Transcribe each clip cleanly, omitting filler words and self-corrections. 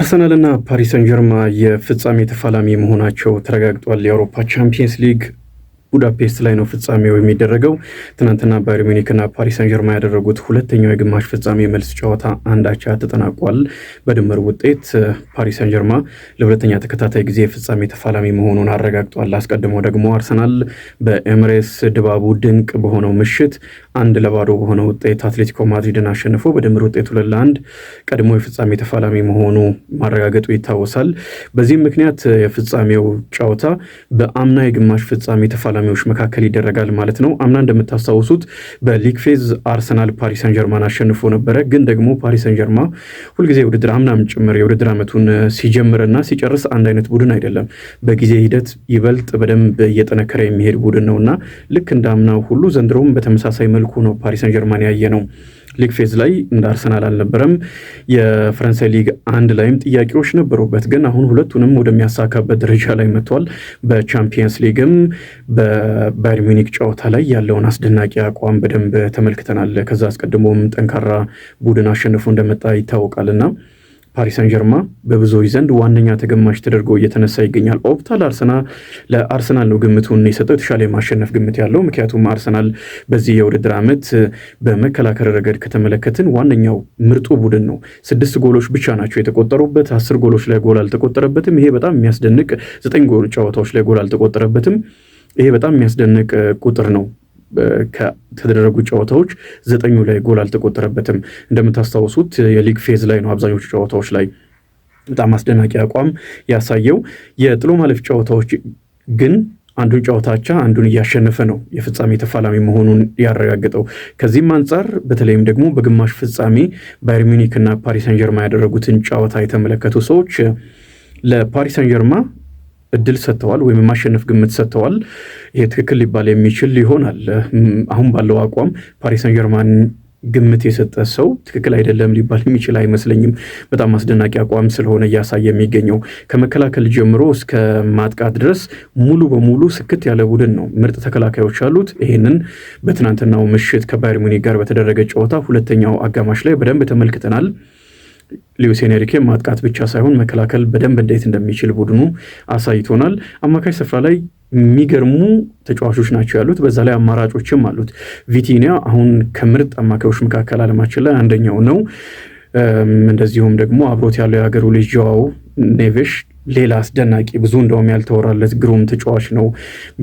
አርሰናልና ፓሪስ ሰን ጀርማ የፍጻሜ ተፋላሚ መሆናቸው ተረጋግጧል። የአውሮፓ ቻምፒየንስ ሊግ ቡዳፔስት ላይ ነው ፍጻሜው የሚደረገው። ትናንትና ባየር ሚኒክና ፓሪስ ሰን ጀርማ ያደረጉት ሁለተኛው የግማሽ ፍጻሜ መልስ ጨዋታ አንድ አቻ ተጠናቋል። በድምር ውጤት ፓሪስ ሰን ጀርማ ለሁለተኛ ተከታታይ ጊዜ የፍጻሜ ተፋላሚ መሆኑን አረጋግጧል። አስቀድሞ ደግሞ አርሰናል በኤምሬስ ድባቡ ድንቅ በሆነው ምሽት 1-0 በሆነ ውጤት አትሌቲኮ ማድሪድን አሸንፎ በድምር ውጤት 2-1 ቀድሞ የፍጻሜ ተፋላሚ መሆኑ ማረጋገጡ ይታወሳል። በዚህም ምክንያት የፍጻሜው ጨዋታ በአምና የግማሽ ፍጻሜ ተፋላሚዎች መካከል ይደረጋል ማለት ነው። አምና እንደምታስታውሱት በሊግ ፌዝ አርሰናል ፓሪስ ሰን ጀርማን አሸንፎ ነበረ። ግን ደግሞ ፓሪስ ሰን ጀርማ ሁልጊዜ ውድድር አምናም ጭምር የውድድር ዓመቱን ሲጀምርና ሲጨርስ አንድ አይነት ቡድን አይደለም። በጊዜ ሂደት ይበልጥ በደንብ እየጠነከረ የሚሄድ ቡድን ነውና ልክ እንደ አምናው ሁሉ ዘንድሮም በተመሳሳይ መልኩ ነው ፓሪስ ሰን ጀርማን ያየ ነው። ሊግ ፌዝ ላይ እንደ አርሰናል አልነበረም። የፈረንሳይ ሊግ አንድ ላይም ጥያቄዎች ነበሩበት፣ ግን አሁን ሁለቱንም ወደሚያሳካበት ደረጃ ላይ መጥቷል። በቻምፒየንስ ሊግም በባየር ሚኒክ ጨዋታ ላይ ያለውን አስደናቂ አቋም በደንብ ተመልክተናል። ከዛ አስቀድሞም ጠንካራ ቡድን አሸንፎ እንደመጣ ይታወቃልና ፓሪስ ሰን ጀርማ በብዙዎች ዘንድ ዋነኛ ተገማች ተደርጎ እየተነሳ ይገኛል። ኦፕታ ለአርሰናል ነው ግምቱን የሰጠው፣ የተሻለ የማሸነፍ ግምት ያለው። ምክንያቱም አርሰናል በዚህ የውድድር ዓመት በመከላከል ረገድ ከተመለከትን ዋነኛው ምርጡ ቡድን ነው። 6 ጎሎች ብቻ ናቸው የተቆጠሩበት፣ 10 ጎሎች ላይ ጎል አልተቆጠረበትም። ይሄ በጣም የሚያስደንቅ 9 ጎል ጨዋታዎች ላይ ጎል አልተቆጠረበትም። ይሄ በጣም የሚያስደንቅ ቁጥር ነው። ከተደረጉ ጨዋታዎች 9 ላይ ጎል አልተቆጠረበትም። እንደምታስታውሱት የሊግ ፌዝ ላይ ነው አብዛኞቹ ጨዋታዎች ላይ በጣም አስደናቂ አቋም ያሳየው። የጥሎ ማለፍ ጨዋታዎች ግን አንዱን ጨዋታቻ አንዱን እያሸነፈ ነው የፍጻሜ ተፋላሚ መሆኑን ያረጋግጠው። ከዚህም አንጻር በተለይም ደግሞ በግማሽ ፍጻሜ ባየር ሚኒክ እና ፓሪስ ሰን ጀርማ ያደረጉትን ጨዋታ የተመለከቱ ሰዎች ለፓሪስ ሰን ጀርማ እድል ሰጥተዋል ወይም የማሸነፍ ግምት ሰጥተዋል። ይሄ ትክክል ሊባል የሚችል ይሆናል። አሁን ባለው አቋም ፓሪስ ሰን ጀርማን ግምት የሰጠ ሰው ትክክል አይደለም ሊባል የሚችል አይመስለኝም። በጣም አስደናቂ አቋም ስለሆነ እያሳየ የሚገኘው ከመከላከል ጀምሮ እስከ ማጥቃት ድረስ ሙሉ በሙሉ ስክት ያለ ቡድን ነው። ምርጥ ተከላካዮች አሉት። ይህንን በትናንትናው ምሽት ከባየር ሙኒክ ጋር በተደረገ ጨዋታ ሁለተኛው አጋማሽ ላይ በደንብ ተመልክተናል። ሉዊስ ኤንሪኬ ማጥቃት ብቻ ሳይሆን መከላከል በደንብ እንዴት እንደሚችል ቡድኑ አሳይቶናል። አማካይ ስፍራ ላይ የሚገርሙ ተጫዋቾች ናቸው ያሉት፣ በዛ ላይ አማራጮችም አሉት። ቪቲኒያ አሁን ከምርጥ አማካዮች መካከል ዓለማችን ላይ አንደኛው ነው። እንደዚሁም ደግሞ አብሮት ያለው የሀገሩ ልጅ ጆዋው ኔቬሽ ሌላ አስደናቂ ብዙ እንደውም ያልተወራለት ግሩም ተጫዋች ነው።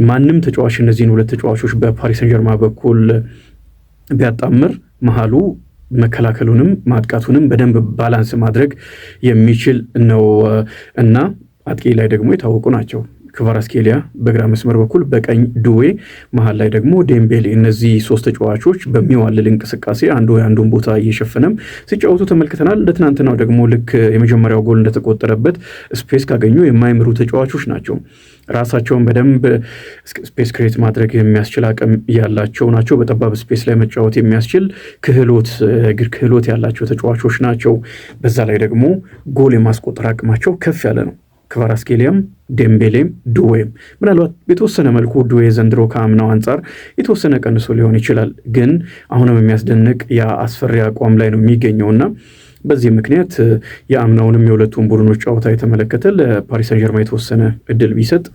ማንም ተጫዋች እነዚህን ሁለት ተጫዋቾች በፓሪስ ሰን ጀርማ በኩል ቢያጣምር መሃሉ መከላከሉንም ማጥቃቱንም በደንብ ባላንስ ማድረግ የሚችል ነው እና አጥቂ ላይ ደግሞ የታወቁ ናቸው። ክቫራትስኬሊያ በግራ መስመር በኩል፣ በቀኝ ዱዌ፣ መሀል ላይ ደግሞ ዴምቤሌ። እነዚህ 3 ተጫዋቾች በሚዋልል እንቅስቃሴ አንዱ የአንዱን ቦታ እየሸፈነም ሲጫወቱ ተመልክተናል። እንደ ትናንትናው ደግሞ ልክ የመጀመሪያው ጎል እንደተቆጠረበት ስፔስ ካገኙ የማይምሩ ተጫዋቾች ናቸው። ራሳቸውን በደንብ ስፔስ ክሬት ማድረግ የሚያስችል አቅም ያላቸው ናቸው። በጠባብ ስፔስ ላይ መጫወት የሚያስችል እግር ክህሎት ያላቸው ተጫዋቾች ናቸው። በዛ ላይ ደግሞ ጎል የማስቆጠር አቅማቸው ከፍ ያለ ነው። ክቫራትስኬሊያም ዴምቤሌም ዱዌም ምናልባት የተወሰነ መልኩ ዱዌ ዘንድሮ ከአምናው አንጻር የተወሰነ ቀንሶ ሊሆን ይችላል፣ ግን አሁንም የሚያስደንቅ የአስፈሪ አቋም ላይ ነው የሚገኘውና በዚህ ምክንያት የአምናውንም የሁለቱን ቡድኖች ጨዋታ የተመለከተ ለፓሪስ ሰን ጀርማ የተወሰነ እድል ቢሰጥ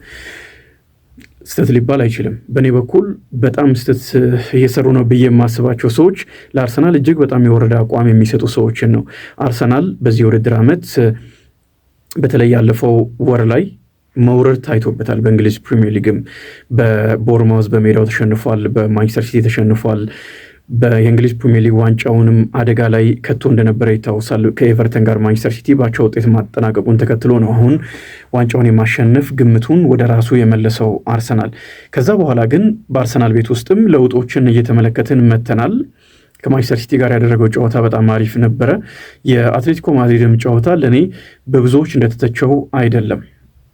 ስተት ሊባል አይችልም። በእኔ በኩል በጣም ስተት እየሰሩ ነው ብዬ የማስባቸው ሰዎች ለአርሰናል እጅግ በጣም የወረደ አቋም የሚሰጡ ሰዎችን ነው። አርሰናል በዚህ የውድድር ዓመት በተለይ ያለፈው ወር ላይ መውረድ ታይቶበታል። በእንግሊዝ ፕሪሚየር ሊግም በቦርማውዝ በሜዳው ተሸንፏል፣ በማንቸስተር ሲቲ ተሸንፏል። የእንግሊዝ ፕሪሚየር ሊግ ዋንጫውንም አደጋ ላይ ከቶ እንደነበረ ይታወሳል። ከኤቨርተን ጋር ማንቸስተር ሲቲ ባቻ ውጤት ማጠናቀቁን ተከትሎ ነው አሁን ዋንጫውን የማሸነፍ ግምቱን ወደ ራሱ የመለሰው አርሰናል። ከዛ በኋላ ግን በአርሰናል ቤት ውስጥም ለውጦችን እየተመለከትን መተናል። ከማንቸስተር ሲቲ ጋር ያደረገው ጨዋታ በጣም አሪፍ ነበረ። የአትሌቲኮ ማድሪድም ጨዋታ ለእኔ በብዙዎች እንደተተቸው አይደለም።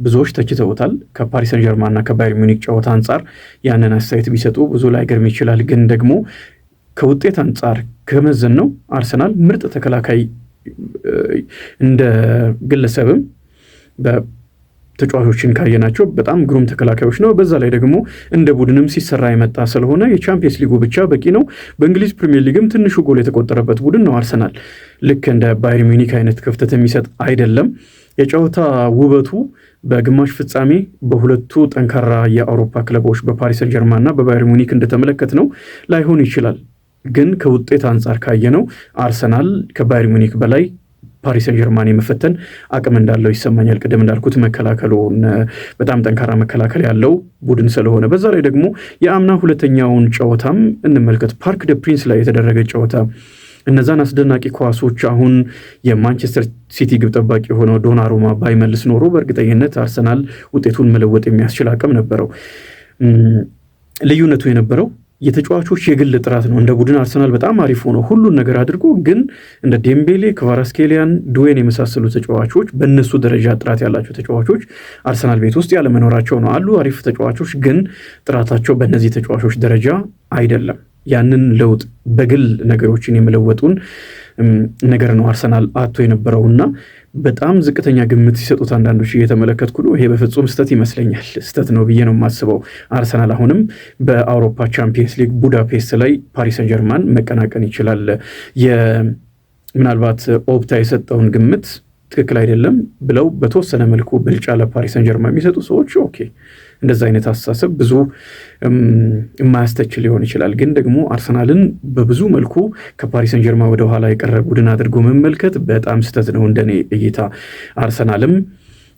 ብዙዎች ተችተውታል። ከፓሪስ ሰን ጀርማ እና ከባየር ሚኒክ ጨዋታ አንጻር ያንን አስተያየት ቢሰጡ ብዙ ላይገርም ይችላል። ግን ደግሞ ከውጤት አንጻር ከመዘን ነው አርሰናል ምርጥ ተከላካይ እንደ ግለሰብም ተጫዋቾችን ካየናቸው በጣም ግሩም ተከላካዮች ነው። በዛ ላይ ደግሞ እንደ ቡድንም ሲሰራ የመጣ ስለሆነ የቻምፒየንስ ሊጉ ብቻ በቂ ነው። በእንግሊዝ ፕሪሚየር ሊግም ትንሹ ጎል የተቆጠረበት ቡድን ነው አርሰናል። ልክ እንደ ባየር ሚኒክ አይነት ክፍተት የሚሰጥ አይደለም። የጨዋታ ውበቱ በግማሽ ፍጻሜ በሁለቱ ጠንካራ የአውሮፓ ክለቦች በፓሪስ ሰን ጀርማን እና በባየር ሙኒክ እንደተመለከት ነው ላይሆን ይችላል። ግን ከውጤት አንጻር ካየነው አርሰናል ከባየር ሙኒክ በላይ ፓሪስ ሰን ጀርማን የመፈተን አቅም እንዳለው ይሰማኛል። ቅድም እንዳልኩት መከላከሉን በጣም ጠንካራ መከላከል ያለው ቡድን ስለሆነ፣ በዛ ላይ ደግሞ የአምና ሁለተኛውን ጨዋታም እንመልከት። ፓርክ ደ ፕሪንስ ላይ የተደረገ ጨዋታ እነዛን አስደናቂ ኳሶች አሁን የማንቸስተር ሲቲ ግብ ጠባቂ የሆነው ዶናሩማ ባይመልስ ኖሮ በእርግጠኝነት አርሰናል ውጤቱን መለወጥ የሚያስችል አቅም ነበረው። ልዩነቱ የነበረው የተጫዋቾች የግል ጥራት ነው። እንደ ቡድን አርሰናል በጣም አሪፍ ሆኖ ሁሉን ነገር አድርጎ ግን እንደ ዴምቤሌ፣ ክቫራስኬሊያን፣ ዱዌን የመሳሰሉ ተጫዋቾች በእነሱ ደረጃ ጥራት ያላቸው ተጫዋቾች አርሰናል ቤት ውስጥ ያለመኖራቸው ነው። አሉ አሪፍ ተጫዋቾች ግን ጥራታቸው በእነዚህ ተጫዋቾች ደረጃ አይደለም። ያንን ለውጥ በግል ነገሮችን የመለወጡን ነገር ነው አርሰናል አቶ የነበረውና በጣም ዝቅተኛ ግምት ሲሰጡት አንዳንዶች እየተመለከትኩ ነው። ይሄ በፍጹም ስተት ይመስለኛል። ስተት ነው ብዬ ነው የማስበው። አርሰናል አሁንም በአውሮፓ ቻምፒየንስ ሊግ ቡዳፔስት ላይ ፓሪስ ሰን ጀርማን መቀናቀን ይችላል። ምናልባት ኦፕታ የሰጠውን ግምት ትክክል አይደለም ብለው በተወሰነ መልኩ ብልጫ ለፓሪስ ሰን ጀርማን የሚሰጡ ሰዎች ኦኬ፣ እንደዛ አይነት አስተሳሰብ ብዙ የማያስተች ሊሆን ይችላል። ግን ደግሞ አርሰናልን በብዙ መልኩ ከፓሪስ ሰን ጀርማን ወደ ኋላ የቀረ ቡድን አድርጎ መመልከት በጣም ስተት ነው እንደኔ እይታ። አርሰናልም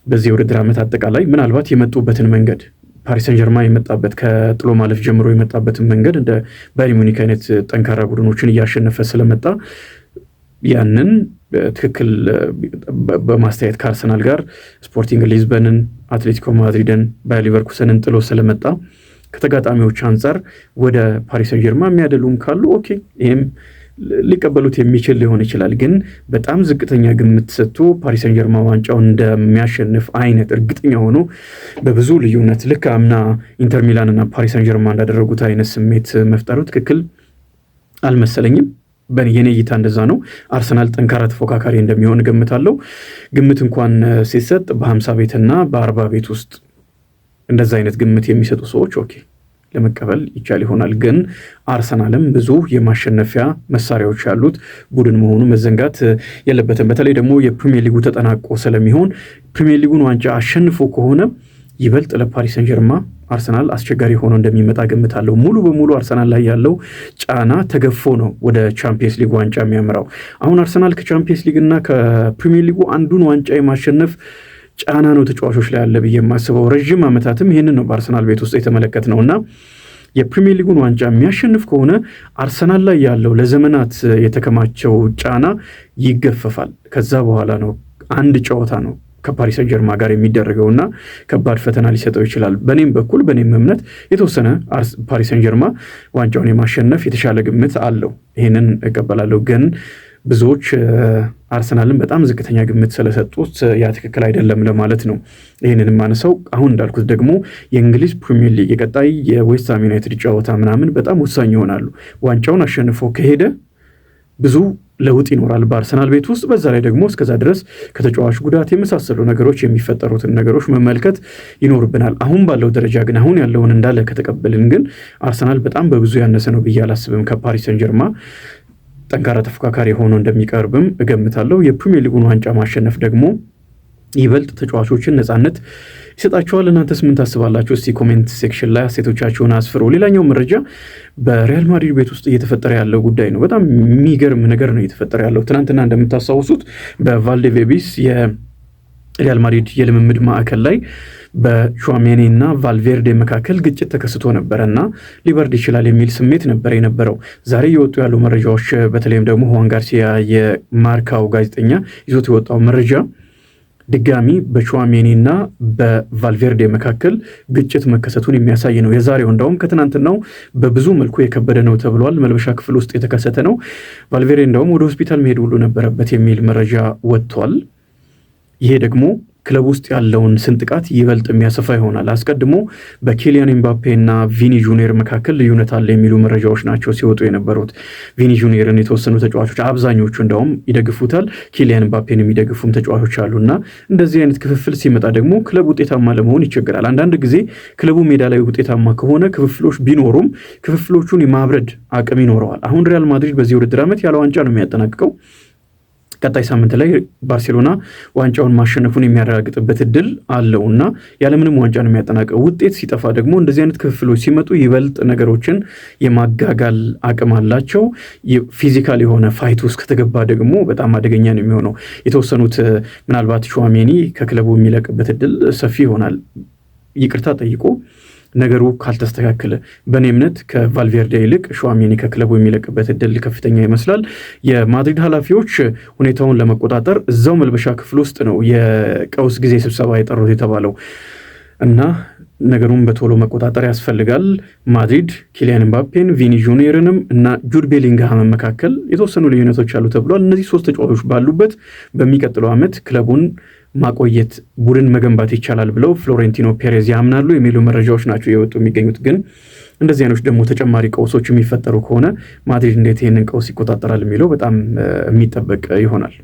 በዚህ የውድድር ዓመት አጠቃላይ ምናልባት የመጡበትን መንገድ ፓሪስ ሰን ጀርማን የመጣበት ከጥሎ ማለፍ ጀምሮ የመጣበትን መንገድ እንደ ባየር ሙኒክ አይነት ጠንካራ ቡድኖችን እያሸነፈ ስለመጣ ያንን ትክክል በማስተያየት ከአርሰናል ጋር ስፖርቲንግ ሊዝበንን፣ አትሌቲኮ ማድሪድን፣ ባየር ሊቨርኩሰንን ጥሎ ስለመጣ ከተጋጣሚዎች አንጻር ወደ ፓሪስ ሰን ጀርማን የሚያደሉም ካሉ ኦኬ፣ ይህም ሊቀበሉት የሚችል ሊሆን ይችላል። ግን በጣም ዝቅተኛ ግምት ሰጥቶ ፓሪስ ሰን ጀርማን ዋንጫውን እንደሚያሸንፍ አይነት እርግጠኛ ሆኖ በብዙ ልዩነት ልክ አምና ኢንተር ሚላን እና ፓሪስ ሰን ጀርማን እንዳደረጉት አይነት ስሜት መፍጠሩ ትክክል አልመሰለኝም። የኔ እይታ እንደዛ ነው። አርሰናል ጠንካራ ተፎካካሪ እንደሚሆን ገምታለሁ። ግምት እንኳን ሲሰጥ በ50 ቤትና በ40 ቤት ውስጥ እንደዛ አይነት ግምት የሚሰጡ ሰዎች ኦኬ ለመቀበል ይቻል ይሆናል። ግን አርሰናልም ብዙ የማሸነፊያ መሳሪያዎች ያሉት ቡድን መሆኑ መዘንጋት የለበትም። በተለይ ደግሞ የፕሪሚየር ሊጉ ተጠናቆ ስለሚሆን ፕሪሚየር ሊጉን ዋንጫ አሸንፎ ከሆነ ይበልጥ ለፓሪስ ሰን ጀርማን አርሰናል አስቸጋሪ ሆኖ እንደሚመጣ ገምታለሁ። ሙሉ በሙሉ አርሰናል ላይ ያለው ጫና ተገፎ ነው ወደ ቻምፒየንስ ሊግ ዋንጫ የሚያምራው። አሁን አርሰናል ከቻምፒየንስ ሊግ እና ከፕሪሚየር ሊጉ አንዱን ዋንጫ የማሸነፍ ጫና ነው ተጫዋቾች ላይ ያለ ብዬ የማስበው። ረዥም ዓመታትም ይህንን ነው በአርሰናል ቤት ውስጥ የተመለከት ነው እና የፕሪሚየር ሊጉን ዋንጫ የሚያሸንፍ ከሆነ አርሰናል ላይ ያለው ለዘመናት የተከማቸው ጫና ይገፈፋል። ከዛ በኋላ ነው አንድ ጨዋታ ነው ከፓሪስ ሰን ጀርማን ጋር የሚደረገውና ከባድ ፈተና ሊሰጠው ይችላል። በኔም በኩል በኔም እምነት የተወሰነ ፓሪስ ሰን ጀርማን ዋንጫውን የማሸነፍ የተሻለ ግምት አለው። ይህንን እቀበላለሁ። ግን ብዙዎች አርሰናልን በጣም ዝቅተኛ ግምት ስለሰጡት ያ ትክክል አይደለም ለማለት ነው ይህንን ማነሳው። አሁን እንዳልኩት ደግሞ የእንግሊዝ ፕሪሚየር ሊግ የቀጣይ የዌስትሃም ዩናይትድ ጨዋታ ምናምን በጣም ወሳኝ ይሆናሉ። ዋንጫውን አሸንፎ ከሄደ ብዙ ለውጥ ይኖራል በአርሰናል ቤት ውስጥ። በዛ ላይ ደግሞ እስከዛ ድረስ ከተጫዋች ጉዳት የመሳሰሉ ነገሮች የሚፈጠሩትን ነገሮች መመልከት ይኖርብናል። አሁን ባለው ደረጃ ግን አሁን ያለውን እንዳለ ከተቀበልን ግን አርሰናል በጣም በብዙ ያነሰ ነው ብዬ አላስብም። ከፓሪስ ሰን ጀርማን ጠንካራ ተፎካካሪ ሆኖ እንደሚቀርብም እገምታለሁ። የፕሪሚየር ሊጉን ዋንጫ ማሸነፍ ደግሞ ይበልጥ ተጫዋቾችን ነፃነት ይሰጣቸዋል። እናንተስ ምን ታስባላችሁ? እስቲ ኮሜንት ሴክሽን ላይ አስተያየቶቻችሁን አስፍሩ። ሌላኛው መረጃ በሪያል ማድሪድ ቤት ውስጥ እየተፈጠረ ያለው ጉዳይ ነው። በጣም የሚገርም ነገር ነው እየተፈጠረ ያለው። ትናንትና እንደምታስታውሱት በቫልዴቤቢስ የሪያል ማድሪድ የልምምድ ማዕከል ላይ በቹዋሜኒ እና ቫልቬርዴ መካከል ግጭት ተከስቶ ነበረ እና ሊበርድ ይችላል የሚል ስሜት ነበር የነበረው። ዛሬ የወጡ ያሉ መረጃዎች በተለይም ደግሞ ሁዋን ጋርሲያ የማርካው ጋዜጠኛ ይዞት የወጣው መረጃ ድጋሚ በቹዋሜኒ እና በቫልቬርዴ መካከል ግጭት መከሰቱን የሚያሳይ ነው። የዛሬው እንዳውም ከትናንትናው በብዙ መልኩ የከበደ ነው ተብሏል። መልበሻ ክፍል ውስጥ የተከሰተ ነው። ቫልቬርዴ እንዳውም ወደ ሆስፒታል መሄድ ሁሉ ነበረበት የሚል መረጃ ወጥቷል። ይሄ ደግሞ ክለብ ውስጥ ያለውን ስንጥቃት ይበልጥ የሚያሰፋ ይሆናል። አስቀድሞ በኪሊያን ኤምባፔ እና ቪኒ ጁኒየር መካከል ልዩነት አለ የሚሉ መረጃዎች ናቸው ሲወጡ የነበሩት። ቪኒ ጁኒየርን የተወሰኑ ተጫዋቾች አብዛኞቹ እንደውም ይደግፉታል፣ ኪሊያን ኤምባፔን የሚደግፉም ተጫዋቾች አሉና እንደዚህ አይነት ክፍፍል ሲመጣ ደግሞ ክለብ ውጤታማ ለመሆን ይቸገራል። አንዳንድ ጊዜ ክለቡ ሜዳ ላይ ውጤታማ ከሆነ ክፍፍሎች ቢኖሩም ክፍፍሎቹን የማብረድ አቅም ይኖረዋል። አሁን ሪያል ማድሪድ በዚህ ውድድር ዓመት ያለ ዋንጫ ነው የሚያጠናቅቀው። ቀጣይ ሳምንት ላይ ባርሴሎና ዋንጫውን ማሸነፉን የሚያረጋግጥበት እድል አለውና ያለምንም ዋንጫ ነው የሚያጠናቀው። ውጤት ሲጠፋ ደግሞ እንደዚህ አይነት ክፍፍሎች ሲመጡ ይበልጥ ነገሮችን የማጋጋል አቅም አላቸው። ፊዚካል የሆነ ፋይት ውስጥ ከተገባ ደግሞ በጣም አደገኛ ነው የሚሆነው። የተወሰኑት ምናልባት ቹዋሜኒ ከክለቡ የሚለቅበት እድል ሰፊ ይሆናል። ይቅርታ ጠይቆ ነገሩ ካልተስተካከለ በእኔ እምነት ከቫልቬርዴ ይልቅ ሹዋሜኒ ከክለቡ የሚለቅበት እድል ከፍተኛ ይመስላል። የማድሪድ ኃላፊዎች ሁኔታውን ለመቆጣጠር እዛው መልበሻ ክፍል ውስጥ ነው የቀውስ ጊዜ ስብሰባ የጠሩት የተባለው እና ነገሩን በቶሎ መቆጣጠር ያስፈልጋል። ማድሪድ ኪሊያን ኤምባፔን፣ ቪኒ ጁኒየርንም እና ጁድ ቤሊንግሃም መካከል የተወሰኑ ልዩነቶች አሉ ተብሏል። እነዚህ 3 ተጫዋቾች ባሉበት በሚቀጥለው ዓመት ክለቡን ማቆየት ቡድን መገንባት ይቻላል ብለው ፍሎሬንቲኖ ፔሬዝ ያምናሉ የሚሉ መረጃዎች ናቸው የወጡ የሚገኙት። ግን እንደዚህ አይነት ደግሞ ተጨማሪ ቀውሶች የሚፈጠሩ ከሆነ ማድሪድ እንዴት ይህንን ቀውስ ይቆጣጠራል የሚለው በጣም የሚጠበቅ ይሆናል።